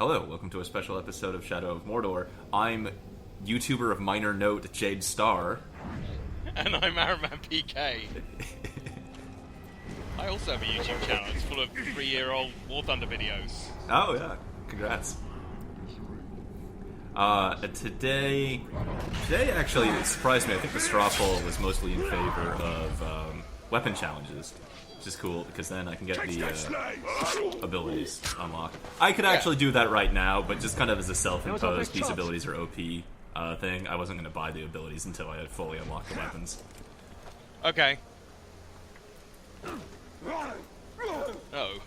Hello, welcome to a special episode of Shadow of Mordor. I'm YouTuber of minor note, Jade Star. And I'm Araman PK. I also have a YouTube channel. It's full of 3-year-old War Thunder videos. Oh, yeah. Congrats. Today actually, it surprised me. I think the straw poll was mostly in favor of weapon challenges. Which is cool, because then I can get the abilities unlocked. I could actually do that right now, but just kind of as a self-imposed these abilities are OP thing. I wasn't going to buy the abilities until I had fully unlocked the weapons. Okay. Oh.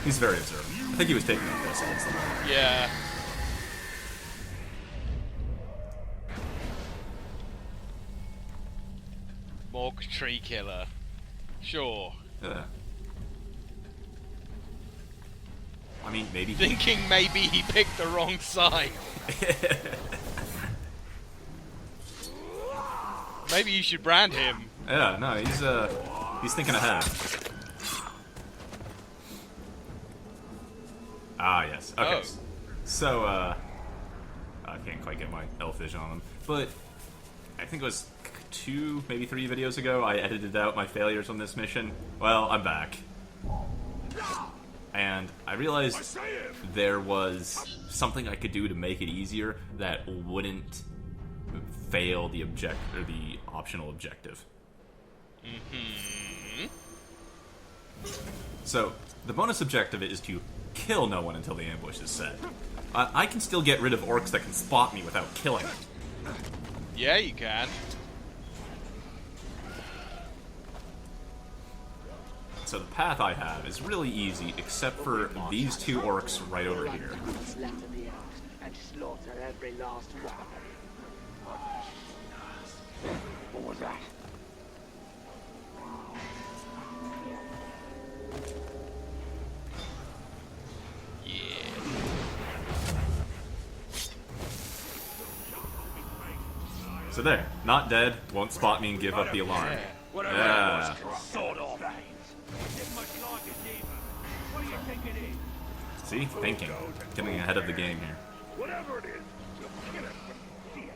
He's very observant. I think he was taking a piss against them. Yeah. Morg Tree Killer. Sure. Yeah. I mean, maybe Thinking maybe he picked the wrong side. Maybe you should brand him. Yeah, no, he's thinking ahead. Ah, yes. Okay. Oh. So, I can't quite get my elf vision on him, but I think it was 2, maybe 3 videos ago, I edited out my failures on this mission. Well, I'm back. And I realized there was something I could do to make it easier that wouldn't fail the optional objective. Mm-hmm. So, the bonus objective is to kill no one until the ambush is set. I can still get rid of orcs that can spot me without killing them. Yeah, you can. So the path I have is really easy, except for these 2 orcs right over here. And slaughter every last one. What was that? So there, not dead, won't spot me and give up the alarm. Yeah. See? Thinking. Getting ahead of the game here. Whatever it is, we'll kill it when we see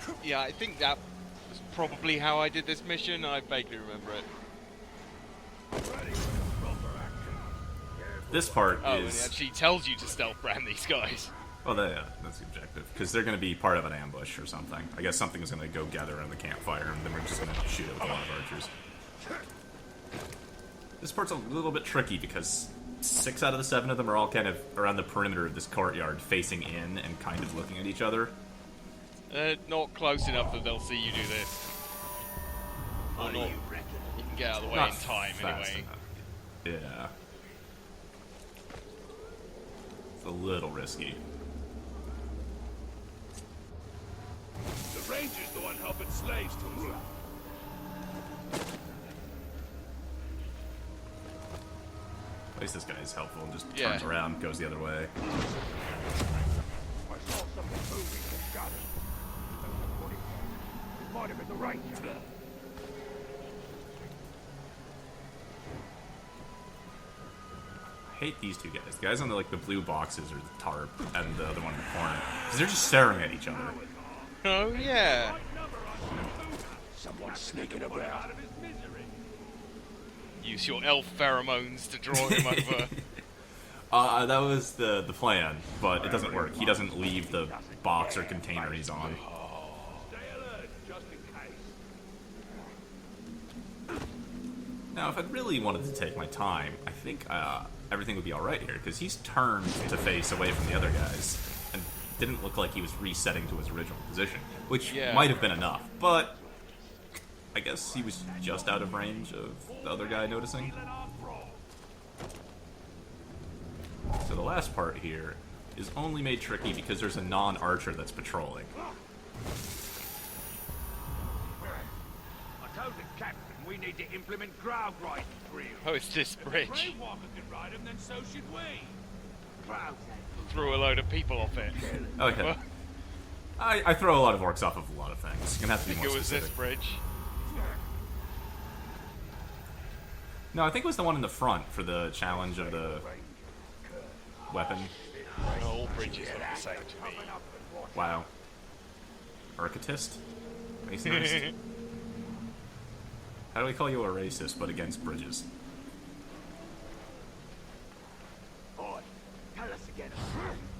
it. Yeah, I think that was probably how I did this mission. I vaguely remember it. This part Oh, and it is... actually tells you to stealth brand these guys. Well, yeah, that's the objective. Because they're going to be part of an ambush or something. I guess something is going to go gather around the campfire, and then we're just going to shoot it with a lot of archers. This part's a little bit tricky, because 6 out of the 7 of them are all kind of around the perimeter of this courtyard, facing in and kind of looking at each other. Not close enough that they'll see you do this. Or not. You can get out of the way Not in time, fast anyway. enough. Yeah. It's a little risky. The ranger's the one helping slaves to rule. At least this guy is helpful and just Yeah. turns around, goes the other way. I saw something moving and shot it. It might have been the ranger. I hate these 2 guys. The guys on the blue boxes are the tarp, and the other one in the corner. Because they're just staring at each other. Oh, yeah. Someone's sneaking about. Use your elf pheromones to draw him over. That was the plan, but it doesn't work. He doesn't leave the box or container he's on. Stay alert, just in case. Now, if I really wanted to take my time, I think everything would be alright here, because he's turned to face away from the other guys, and didn't look like he was resetting to his original position, which might have been enough, but I guess he was just out of range of the other guy noticing. So the last part here is only made tricky because there's a non-archer that's patrolling. I told the captain we need to implement ground riding drills. Oh, it's this bridge. Rainwalker can ride them, then so should we. Crowd. Threw a load of people off it. Okay. Well, I throw a lot of orcs off of a lot of things. You're gonna have to I be think more it was this specific. bridge. No, I think it was the one in the front for the challenge of the weapon. All bridges are the same to me. Wow. Architist? Masonist? How do we call you a racist, but against bridges? Boy, tell us again.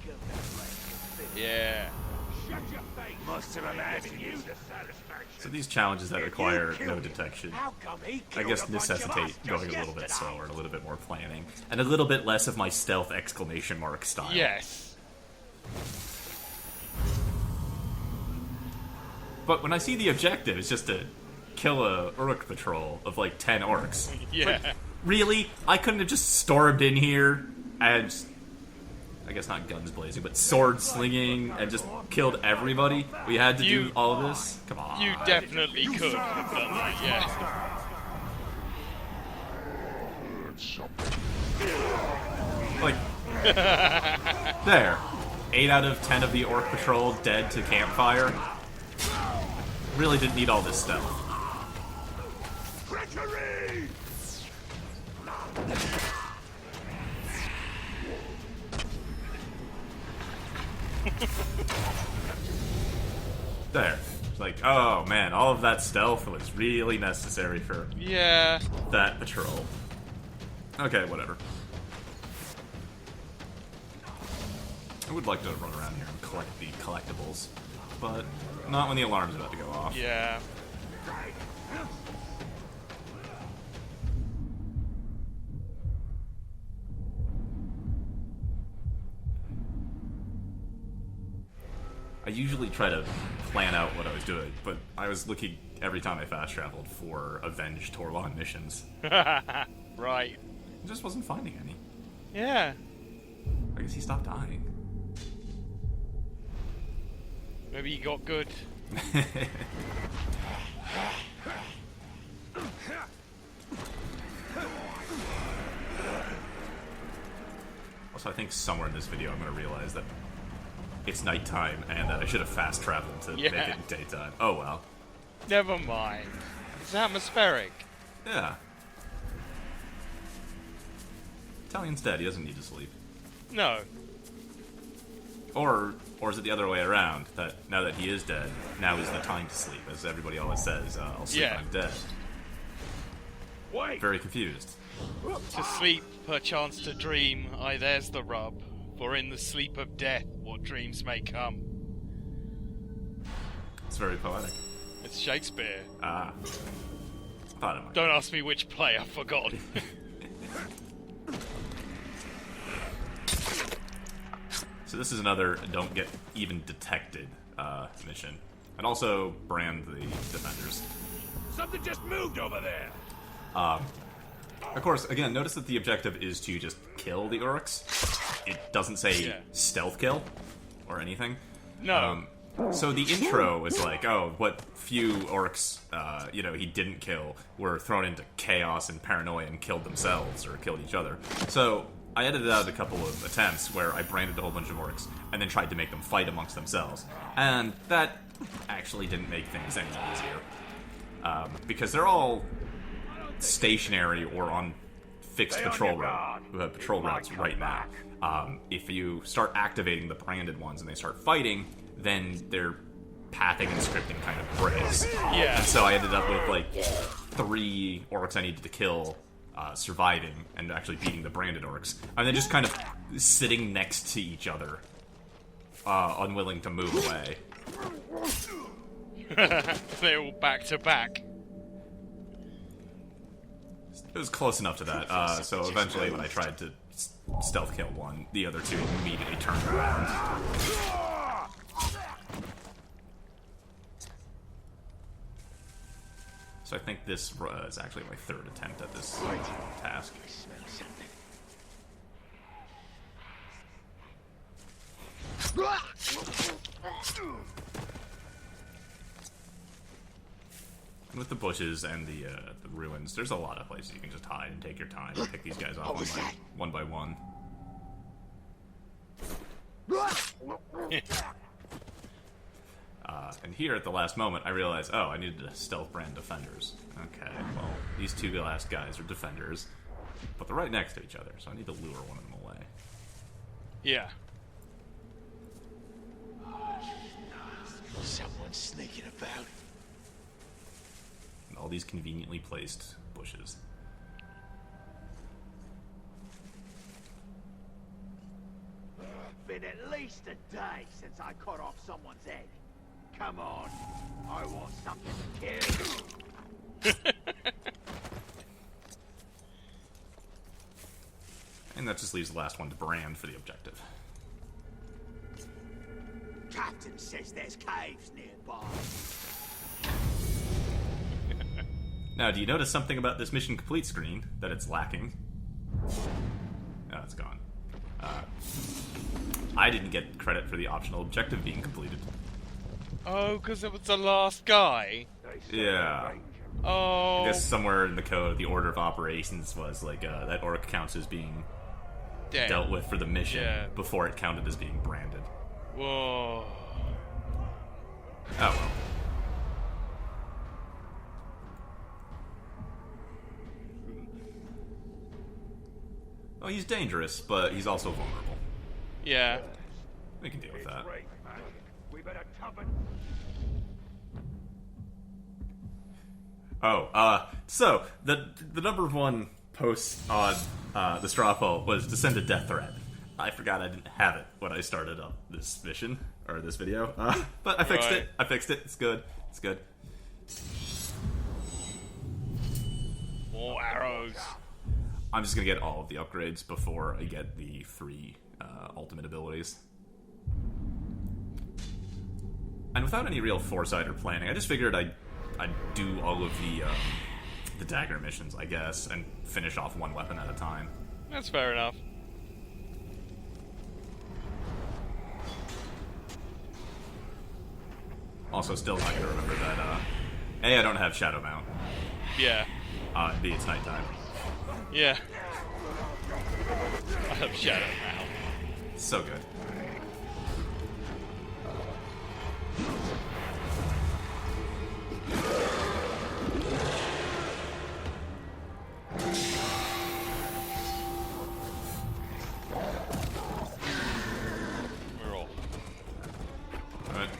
Kill that place. Yeah. Shut your face. Must have imagined you the satisfaction. So these challenges that require no detection, How come he I guess, necessitate going a little bit slower, a little bit more planning, and a little bit less of my stealth exclamation mark style. Yes. But when I see the objective, it's just to kill a Uruk patrol of like 10 orcs. Yeah. Really? I couldn't have just stormed in here and, I guess not guns blazing, but sword slinging and just killed everybody? We had to do all of this? Come on. You definitely could have done that, yeah. Like, there. 8 out of 10 of the Orc Patrol dead to campfire. Really didn't need all this stuff. Treachery! There. It's like, oh man, all of that stealth was really necessary for Yeah. that patrol. Okay, whatever. I would like to run around here and collect the collectibles, but not when the alarm's about to go off. Yeah. I usually try to plan out what I was doing, but I was looking every time I fast traveled for Avenge Torlon missions. Right. I just wasn't finding any. Yeah. I guess he stopped dying. Maybe you got good. Also, I think somewhere in this video I'm going to realize that it's nighttime and that I should have fast traveled to make it daytime. Oh well. Never mind. It's atmospheric. Yeah. Talion's dead, he doesn't need to sleep. No. Or is it the other way around? That now that he is dead, now is the time to sleep, as everybody always says, I'll sleep when I'm dead. Wait! Very confused. To sleep, perchance to dream, aye, there's the rub. For in the sleep of death, what dreams may come. It's very poetic. It's Shakespeare. Ah. Thought it might. Don't ask me which play, I've forgotten. So this is another don't get even detected mission. And also brand the defenders. Something just moved over there! Of course, again, notice that the objective is to just kill the Uruks. It doesn't say stealth kill or anything. No. So the intro was like, oh, what few orcs, he didn't kill were thrown into chaos and paranoia and killed themselves or killed each other. So I edited out a couple of attempts where I branded a whole bunch of orcs and then tried to make them fight amongst themselves. And that actually didn't make things any easier. Because they're all stationary or on fixed patrol routes right now. If you start activating the branded ones and they start fighting, then their pathing and scripting kind of breaks. Yeah. And so I ended up with like 3 orcs I needed to kill surviving and actually beating the branded orcs. And then just kind of sitting next to each other, unwilling to move away. They're all back to back. It was close enough to that. So eventually when I tried to stealth kill one, the other 2 immediately turned around. So I think this is actually my 3rd attempt at this task. And with the bushes and the ruins, there's a lot of places you can just hide and take your time and pick these guys off one by one. And here, at the last moment, I realized, oh, I needed to stealth brand defenders. Okay, well, these two last guys are defenders, but they're right next to each other, so I need to lure one of them away. Yeah. Someone's sneaking about. And all these conveniently placed bushes. Been at least a day since I cut off someone's head. Come on, I want something to kill. And that just leaves the last one to brand for the objective. Captain says there's caves nearby. Now, do you notice something about this mission complete screen that it's lacking? Oh, it's gone. I didn't get credit for the optional objective being completed. Oh, because it was the last guy? Yeah. Oh. I guess somewhere in the code, the order of operations was like, that orc counts as being Dead. dealt with for the mission Yeah. before it counted as being branded. Whoa. Oh well. Well, he's dangerous, but he's also vulnerable. Yeah. We can deal with that. We better cover. Oh, so the number one post on the straw poll was to send a death threat. I forgot I didn't have it when I started up this mission or this video, but I fixed it. I fixed it. It's good. It's good. More arrows. I'm just gonna get all of the upgrades before I get the 3 ultimate abilities. And without any real foresight or planning, I just figured I'd do all of the dagger missions, I guess, and finish off one weapon at a time. That's fair enough. Also, still not gonna remember that, A, I don't have Shadow Mount. Yeah. B, it's nighttime. Yeah. I have Shadow now. So good. We're off.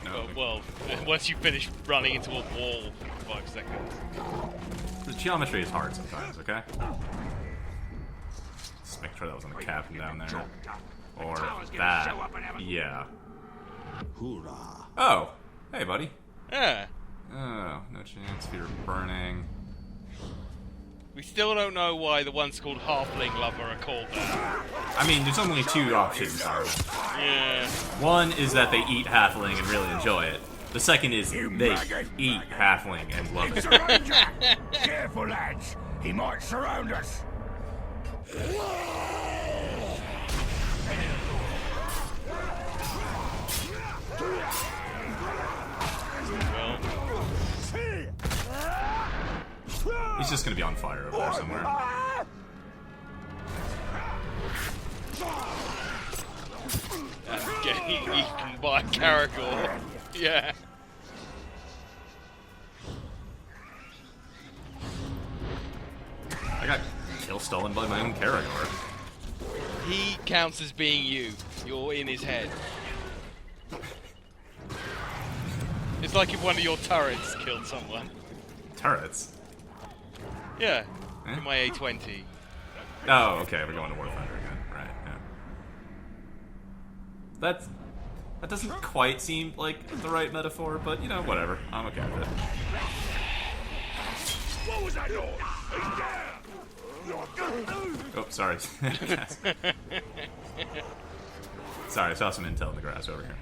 No, Well, once you finish running into a wall for 5 seconds. the geometry is hard sometimes, okay? Just make sure that wasn't a captain down there. Or that. Yeah. Hoorah. Oh! Hey, buddy. Yeah. Oh, no chance for your burning. We still don't know why the ones called Halfling Lover are called that. I mean, there's only 2 options. Yeah. One is that they eat halfling and really enjoy it. The second is they eat halfling and love It's it. a ranger! Careful, lads. He might surround us. Well, He's just gonna be on fire over there somewhere. getting eaten by a Caragor. Yeah. I got kill stolen by my own Caragor. He counts as being you. You're in his head. It's like if one of your turrets killed someone. Turrets? Yeah. Eh? In my A20. Oh, okay, we're going to War Thunder again. Right, yeah. That doesn't quite seem like the right metaphor, but, you know, whatever. I'm okay with it. What was that noise? Oh, sorry. Sorry, I saw some intel in the grass over here.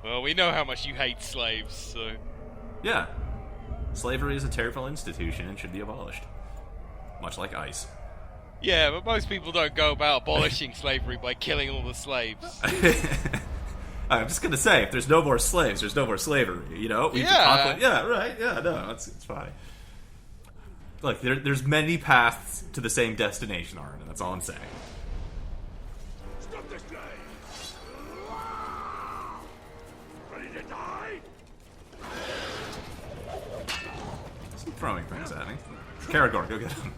Well, we know how much you hate slaves, so... Yeah. Slavery is a terrible institution and should be abolished. Much like ICE. Yeah, but most people don't go about abolishing slavery by killing all the slaves. I'm just gonna say, if there's no more slaves, there's no more slavery, you know? Yeah, right, yeah, no, it's fine. Look, there's many paths to the same destination, Arn, and that's all I'm saying. Stop this guy! Ready to die? throwing things at me. Karagor, go get him.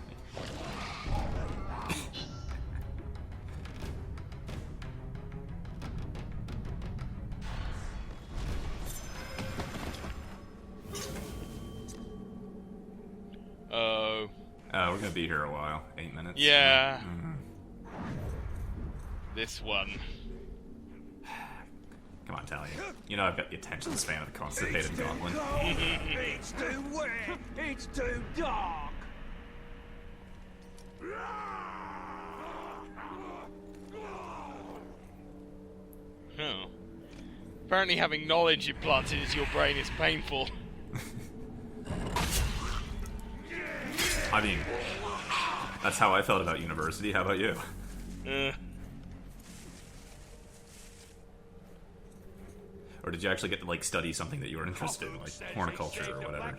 Oh. We're gonna be here a while. 8 minutes. Yeah. This one. Come on, Talion. You know I've got the attention span of the constipated goblin. It's too wet. It's too dark. Oh. Apparently having knowledge implanted into your brain is painful. I mean, that's how I felt about university. How about you? Or did you actually get to, like, study something that you were interested in, like horticulture or whatever?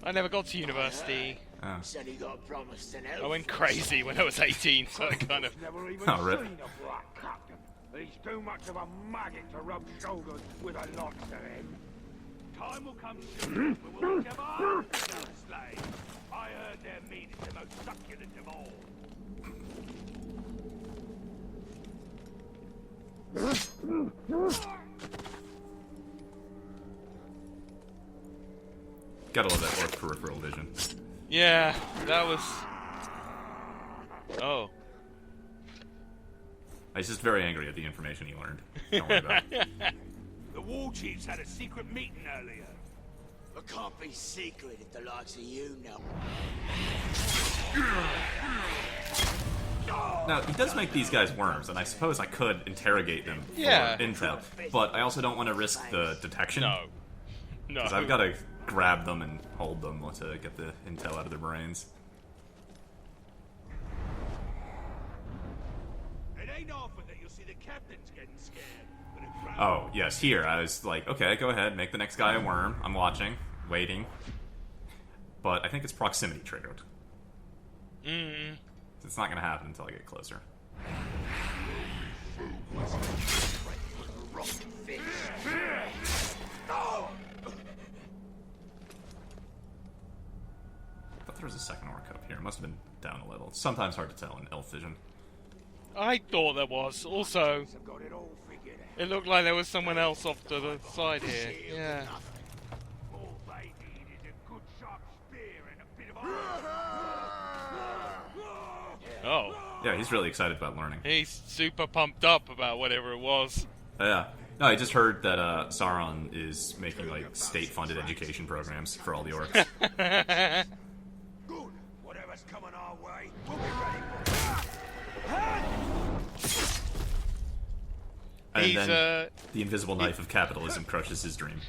I never got to university. Oh. Said he got promised an I went crazy when I was 18, so I kind of... Never even Oh, rip. seen a black captain. He's too much of a maggot to rub shoulders with a lot of him. Time will come soon when we'll give our slave. I heard their meat is the most succulent of all. Gotta love that orc peripheral vision. Yeah, that was... Oh. He's just very angry at the information he learned. Don't worry about it. The war chiefs had a secret meeting earlier. It can't be secret if the likes of you know. Now, he does make these guys worms, and I suppose I could interrogate them for Yeah. intel, but I also don't want to risk the detection. No. No. Because I've got to grab them and hold them to get the intel out of their brains. It ain't often that you'll see the captains getting scared. But it's Oh, yes, here. I was like, okay, go ahead, make the next guy a worm. I'm watching, waiting. But I think it's proximity triggered. It's not going to happen until I get closer. I thought there was a second orc up here. It must have been down a level. It's sometimes hard to tell in elf vision. I thought there was. Also, I've got it all figured out. it looked like there was someone else off to the side here. Yeah. All they need is a good sharp spear and a bit of Oh. Yeah, he's really excited about learning. He's super pumped up about whatever it was. Yeah. No, I just heard that Sauron is making, like, state-funded education programs for all the orcs. good. Whatever's coming our way, we'll be ready for it. And He's, then the invisible knife of capitalism crushes his dream.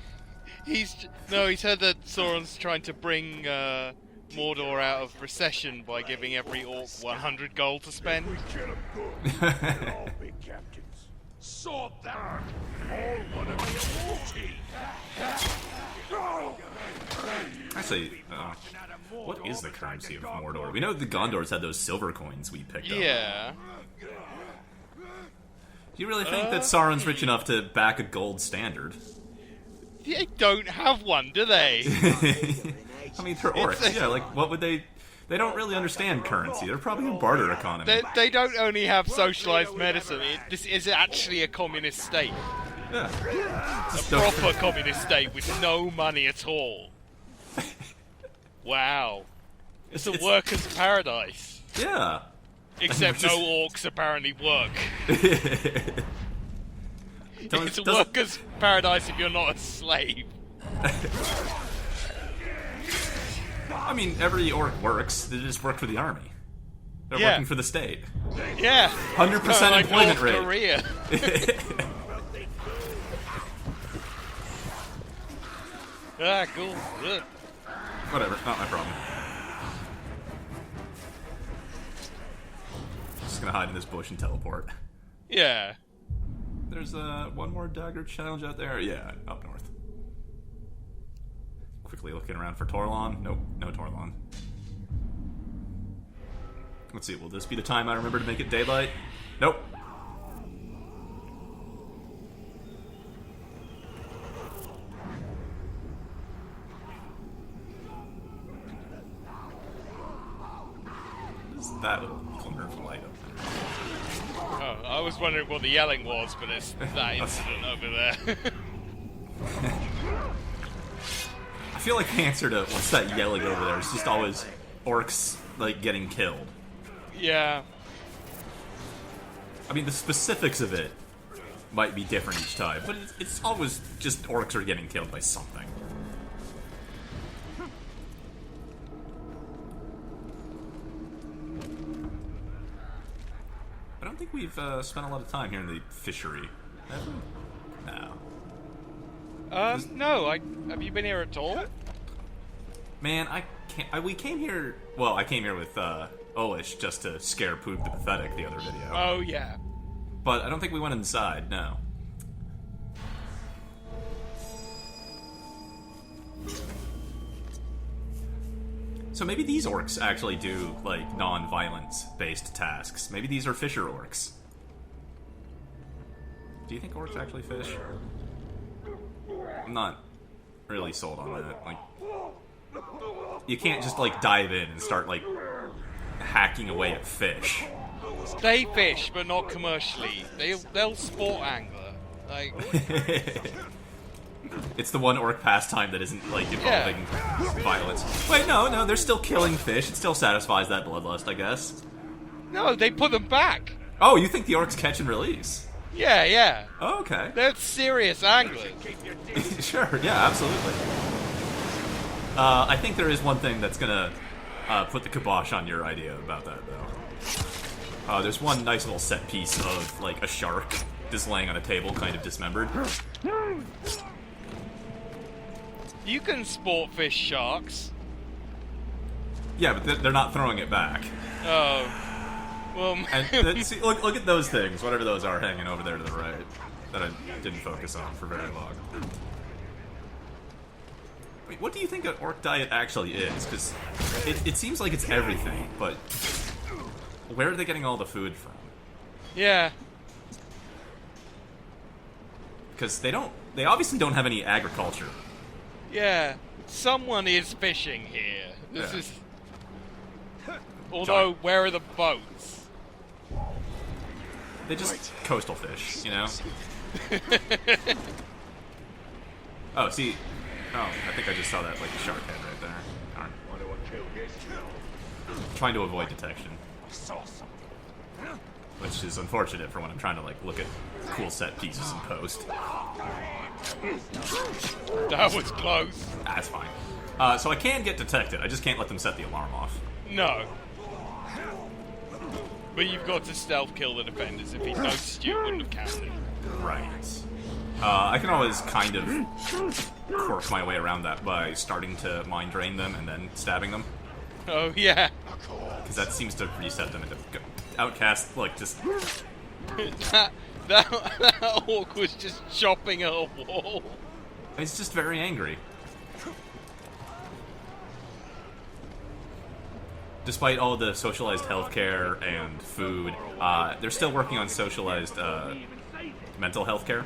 he's heard that Sauron's trying to bring Mordor out of recession by giving every orc 100 gold to spend. Kill 'em good. They're all big captains. Sort that. All want to be a war chief. Actually, what is the currency of Mordor? We know the Gondors had those silver coins we picked up. Yeah. Do you really think that Sauron's rich enough to back a gold standard? They don't have one, do they? I mean, they're orcs. Yeah, like, what would they... They don't really understand currency. They're probably a barter economy. They don't only have socialized medicine. This is actually a communist state. Yeah. A proper communist state with no money at all. Wow. It's a workers' paradise. Yeah. Except no orcs apparently work. It's a workers' paradise if you're not a slave. I mean, every orc works. They just work for the army. They're Yeah. working for the state. Yeah. 100% like employment North rate. Korea. Ah, cool. Good. Whatever, not my problem. Just gonna hide in this bush and teleport. Yeah. There's one more dagger challenge out there. Yeah, up north. Quickly looking around for Torlon. Nope, no Torlon. Let's see, will this be the time I remember to make it daylight? Nope. That glimmer of light up there. Oh, I was wondering what the yelling was, but it's that incident over there. I feel like the answer to what's that yelling over there is just always orcs, like, getting killed. Yeah. I mean, the specifics of it might be different each time, but it's always just orcs are getting killed by something. I don't think we've spent a lot of time here in the fishery. Have we? No. No, have you been here at all? Man, I can't. We came here. Well, I came here with Olish just to scare Poop the Pathetic the other video. Oh, yeah. But I don't think we went inside, no. So maybe these orcs actually do, like, non-violence-based tasks. Maybe these are fisher orcs. Do you think orcs actually fish? I'm not really sold on that. Like, you can't just, like, dive in and start, like, hacking away at fish. They fish, but not commercially. They'll sport angler. Like, it's the one orc pastime that isn't, like, involving violence. Wait, no, they're still killing fish. It still satisfies that bloodlust, I guess. no, they put them back. Oh, you think the orcs catch and release? Yeah. Oh, okay. They're serious anglers. Sure, yeah, absolutely. I think there is one thing that's gonna put the kibosh on your idea about that, though. There's one nice little set piece of, like, a shark just laying on a table, kind of dismembered. You can sport fish sharks. Yeah, but they're not throwing it back. Oh. Well, And see, look at those things, whatever those are hanging over there to the right, that I didn't focus on for very long. Wait, what do you think an orc diet actually is? Because it seems like it's everything, but where are they getting all the food from? yeah. Because they obviously don't have any agriculture. Yeah. Someone is fishing here. This Yeah. is... Although, where are the boats? They just coastal fish, you know? Oh, see. Oh, I think I just saw that, like, shark head right there. Darn. Trying to avoid detection. Which is unfortunate for when I'm trying to, like, look at cool set pieces in post. That was close. That's fine. So I can get detected, I just can't let them set the alarm off. No. But you've got to stealth kill the defenders. If he'd noticed you, it wouldn't have counted. Right. I can always kind of quirk my way around that by starting to mind drain them and then stabbing them. Oh, yeah. Because that seems to reset them into outcast, like, just... that orc was just chopping at a wall. It's just very angry. Despite all the socialized healthcare and food, they're still working on socialized mental health care.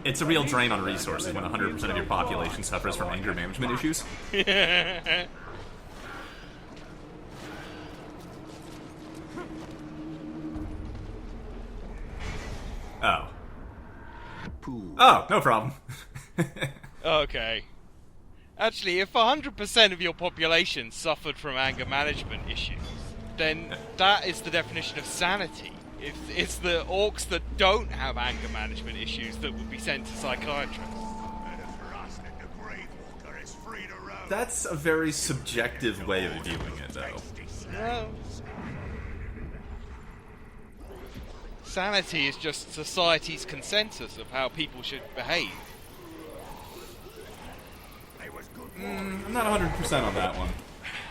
It's a real drain on resources when 100% of your population suffers from anger management issues. Oh. Oh, no problem. Okay. Actually, if 100% of your population suffered from anger management issues, then that is the definition of sanity. It's the orcs that don't have anger management issues that would be sent to psychiatrists. That's a very subjective way of viewing it, though. Well, sanity is just society's consensus of how people should behave. I'm not 100% on that one.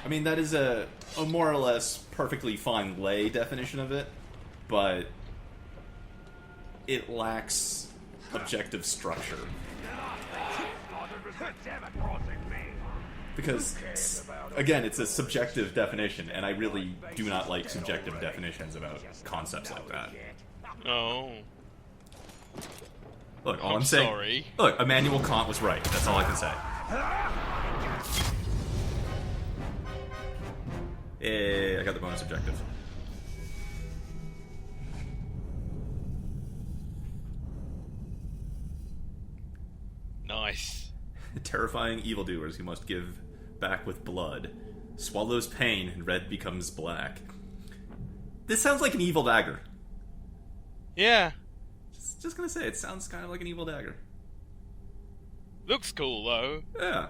I mean, that is a more or less perfectly fine lay definition of it, but it lacks objective structure. Because, again, it's a subjective definition, and I really do not like subjective definitions about concepts like that. Oh. Look, all I'm saying... sorry. Look, Immanuel Kant was right. That's all I can say. Hey, I got the bonus objective. Nice. Terrifying evildoers who must give back with blood. Swallows pain and red becomes black. This sounds like an evil dagger. Yeah. Just gonna say, it sounds kind of like an evil dagger. Looks cool though. Yeah.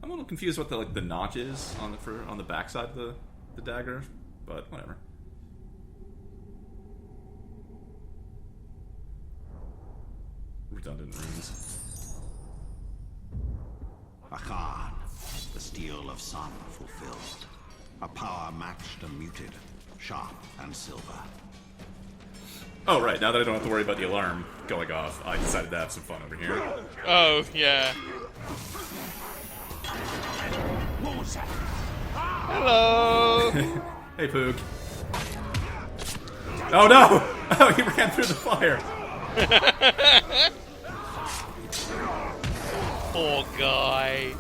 I'm a little confused what the notch is on the backside of the dagger, but whatever. Redundant runes. Akan, the steel of sun fulfilled. A power matched and muted, sharp and silver. Oh, right, now that I don't have to worry about the alarm going off, I decided to have some fun over here. Oh, yeah. Hello! Hey, Poog. Oh, no! Oh, he ran through the fire! Poor guy.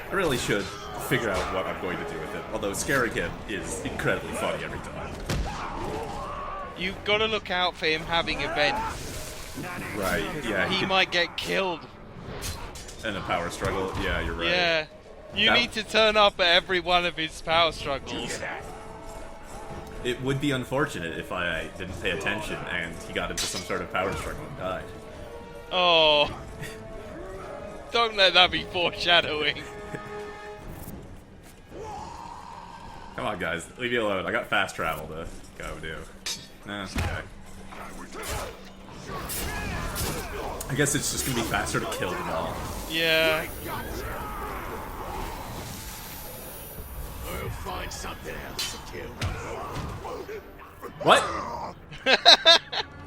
I really should figure out what I'm going to do with it, although scaring him is incredibly funny every time. You've got to look out for him having events. Right, yeah. He might get killed. In a power struggle, yeah, you're right. Yeah. You need to turn up at every one of his power struggles. It would be unfortunate if I didn't pay attention and he got into some sort of power struggle and died. Oh. Don't let that be foreshadowing. Come on, guys, leave me alone. I got fast travel to go do. Nah, okay. I guess it's just gonna be faster to kill them all. Yeah. We'll find something else to kill. What?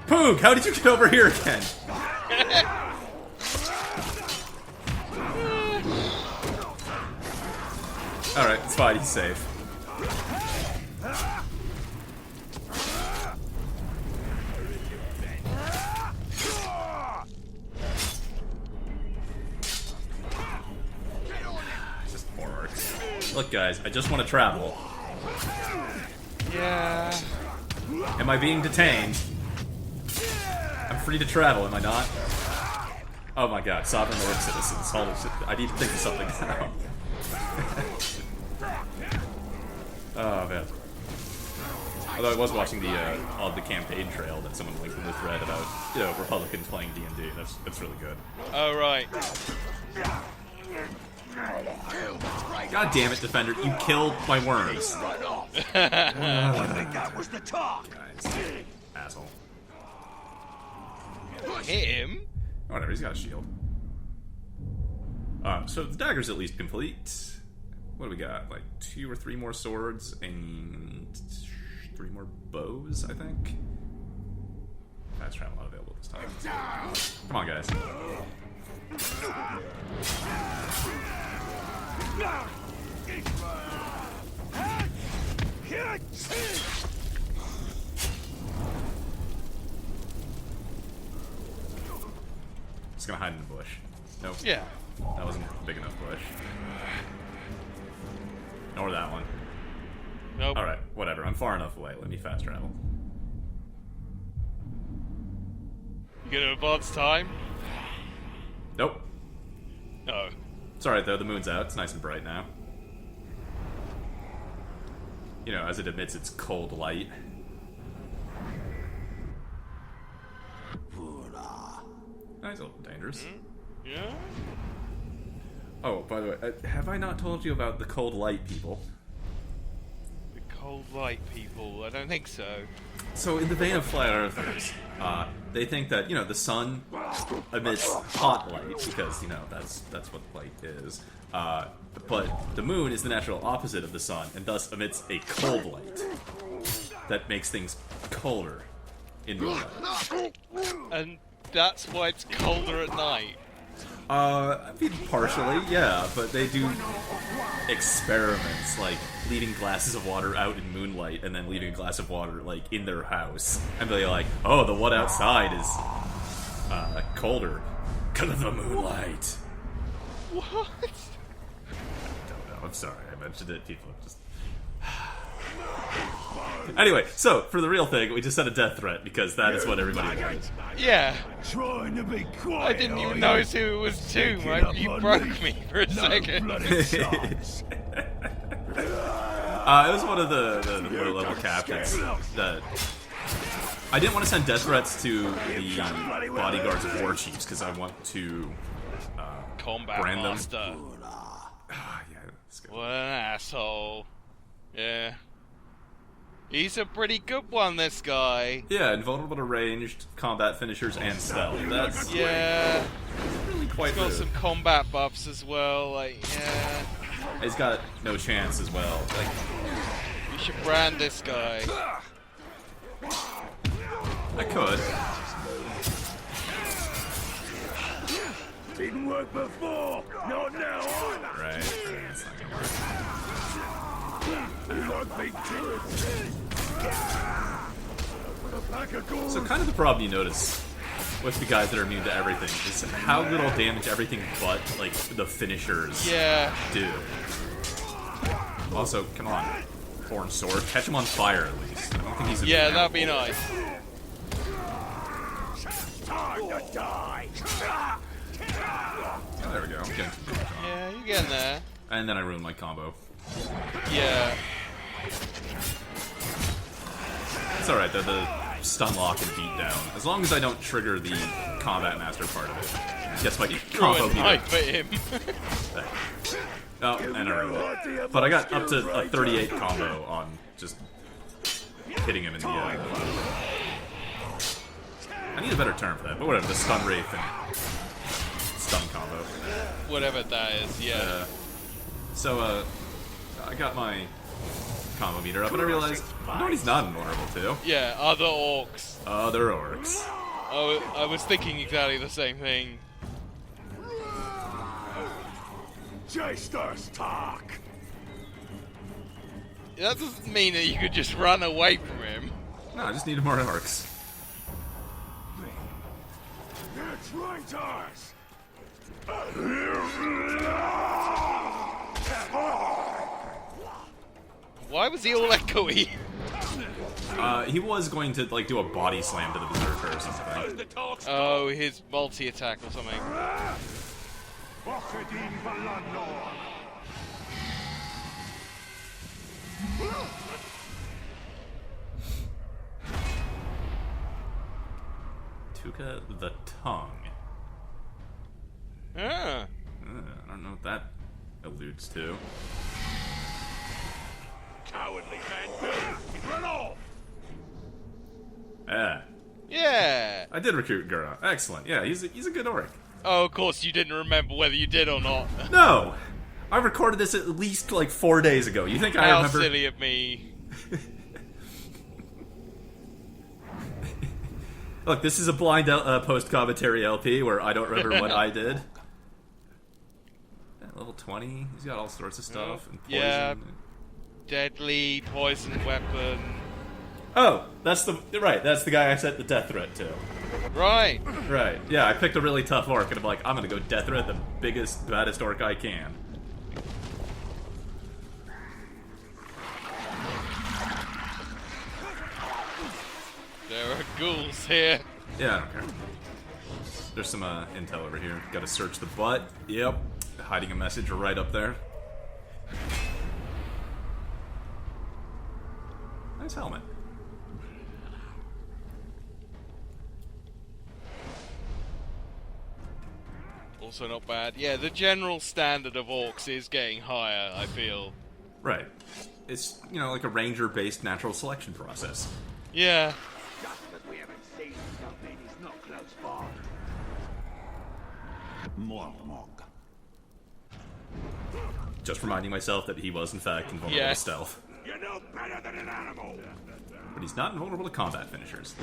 Poog, how did you get over here again? Alright, it's fine, he's safe. Just more orcs. Look, guys, I just want to travel. Yeah. Am I being detained? I'm free to travel, am I not? Oh my god, sovereign orc citizens. Holy shit, I need to think of something now. Oh man. Although I was watching the campaign trail that someone linked in the thread about, you know, Republicans playing D&D. That's really good. Oh, right. God damn it, Defender! You killed my worms. I think that was the talk. Guys, asshole. Hit him? Whatever, he's got a shield. So the dagger's at least complete. What do we got? Like 2 or 3 more swords and 3 more bows, I think. Fast travel not available this time. Come on, guys. Just gonna hide in the bush. Nope. Yeah. That wasn't a big enough bush. Nor that one. Nope. Alright, whatever. I'm far enough away. Let me fast travel. You gonna advance time? Nope. No. It's alright though, the moon's out. It's nice and bright now. You know, as it emits its cold light. That's a little dangerous. Yeah? Oh, by the way, have I not told you about the cold light people? The cold light people. I don't think so. So, in the vein of flat earthers, they think that, you know, the sun emits hot light, because, you know, that's what light is. But the moon is the natural opposite of the sun, and thus emits a cold light that makes things colder in moonlight. And that's why it's colder at night. I mean, partially, yeah, but they do experiments, like leaving glasses of water out in moonlight and then leaving a glass of water, like, in their house. And they're like, oh, the one outside is colder. sparkle of the moonlight. What? No, I'm sorry, I mentioned it. People are just... Anyway, so, for the real thing, we just sent a death threat, because that is what everybody wants. Yeah. Trying to be quiet. I didn't even notice who it was to, man. You broke me for a second. It was one of the lower level captains that... I didn't want to send death threats to the bodyguards of war chiefs, because I want to... Combat brand them. master. Yeah, let's go. What an asshole. Yeah. He's a pretty good one, this guy. Yeah, invulnerable to ranged, combat finishers, and stealth. That's Yeah. really quite Got good. some combat buffs as well, like, yeah. He's got no chance as well. Like, You should brand this guy. I could. Didn't work before. Not now either. Right. It's not gonna work. So kind of the problem you notice with the guys that are immune to everything is how little damage everything but, like, the finishers Yeah. do. Also, come on. Horn sword. Catch him on fire, at least. I don't think he's Yeah, immune. that'd be nice. Time to die. Oh, there we go. I'm getting some damage on. Yeah, you're getting there. And then I ruined my combo. Yeah. It's alright, though. The stun lock and beat down. As long as I don't trigger the combat master part of it. Guess my combo Ruined beat my it. for him. Oh, and I ruined it. But I got up to a 38 combo on just hitting him in the eye. I need a better term for that, but whatever. The stun wraith and stun combo. Whatever that is, yeah. So, I got my combo meter up, and I realized, no, he's not invulnerable to. Yeah, other orcs. Other orcs. I was thinking exactly the same thing. Jesters talk. That doesn't mean that you could just run away from him. No, I just need more orcs. They're traitors. Why was he all echoey? He was going to, like, do a body slam to the berserker or something. Oh, his multi-attack or something. Tuka the Tongue. Ah. I don't know what that alludes to. Cowardly man. Run off. Yeah. Yeah. I did recruit Gura. Excellent. Yeah, he's a good orc. Oh, of course you didn't remember whether you did or not. No! I recorded this at least, like, 4 days ago. You think I How remember? silly of me. Look, this is a blind post-commentary LP where I don't remember what I did. Level 20. He's got all sorts of stuff. And poison. Yeah. Deadly poison weapon. Oh, that's the guy I sent the death threat to. Right. Right. Yeah, I picked a really tough orc, and I'm like, I'm gonna go death threat the biggest, baddest orc I can. There are ghouls here. Yeah, I don't care. There's some intel over here. Gotta search the butt. Yep. Hiding a message right up there. Nice helmet. Also not bad. Yeah, the general standard of orcs is getting higher, I feel. Right. It's, you know, like a ranger-based natural selection process. Yeah. Just because we haven't seen him don't mean he's not close by. Mormog. Just reminding myself that he was, in fact, invulnerable Yeah. to stealth. You're no better than an animal. But he's not invulnerable to combat finishers.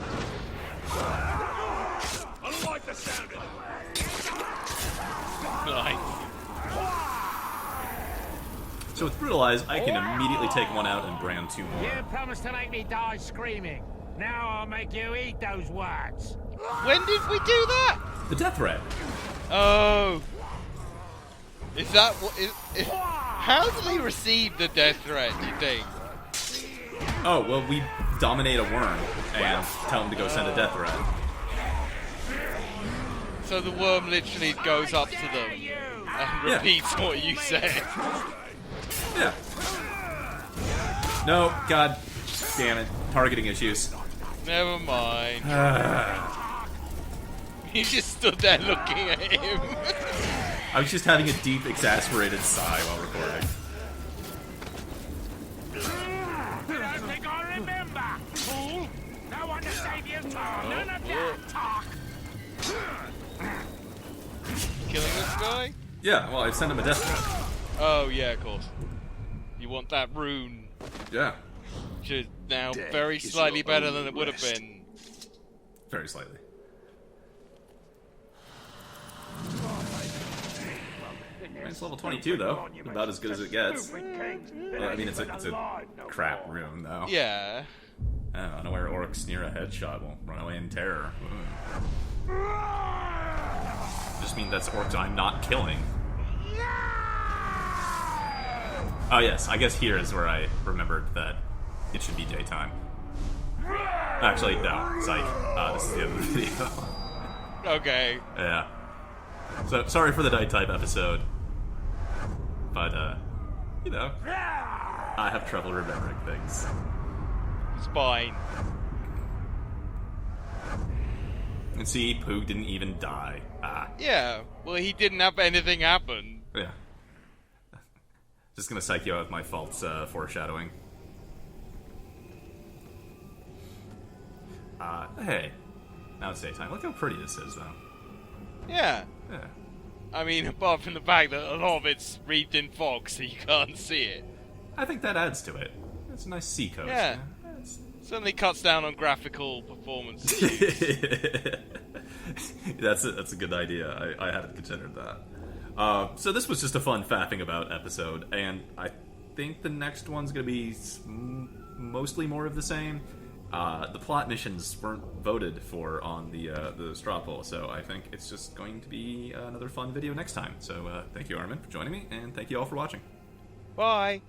I don't like the sound of it. Nice. So with Brutal Eyes, I can immediately take one out and brand two more. You promised to make me die screaming. Now I'll make you eat those words. When did we do that? The death threat. Oh. Is that what? How did he receive the death threat, do you think? Oh, well, we dominate a worm and tell him to go send a death threat. So the worm literally goes up to them and repeats what you said. Yeah. No, god damn it. Targeting issues. Never mind. He just stood there looking at him. I was just having a deep, exasperated sigh while recording. You don't think I remember, fool? No one to save you time. None of that talk. Killing this guy? Yeah, well, I sent him a death threat. Oh, yeah, of course. You want that rune, Yeah, which is now very slightly better than it would have been. very slightly. It's level 22, though. About as good as it gets. Well, I mean, it's a crap rune, though. Yeah. Oh, unaware orcs near a headshot will run away in terror. Just means that's orcs I'm not killing. Oh yes, I guess here is where I remembered that it should be daytime. Actually, no, psych. This is the end of the video. Okay. Yeah. So, sorry for the night type episode. But, you know, I have trouble remembering things. It's fine. And see, Poog didn't even die. Yeah, well, he didn't have anything happen. Yeah. Just gonna psych you out with my false foreshadowing. Hey. Now it's daytime. Look how pretty this is, though. Yeah. Yeah. I mean, apart from the fact that a lot of it's wreathed in fog, so you can't see it. I think that adds to it. It's a nice sea coast. Yeah. It's... Certainly cuts down on graphical performance. That's a good idea. I hadn't considered that. So this was just a fun faffing about episode, and I think the next one's going to be mostly more of the same. The plot missions weren't voted for on the straw poll, so I think it's just going to be another fun video next time. So thank you, Armin, for joining me, and thank you all for watching. Bye.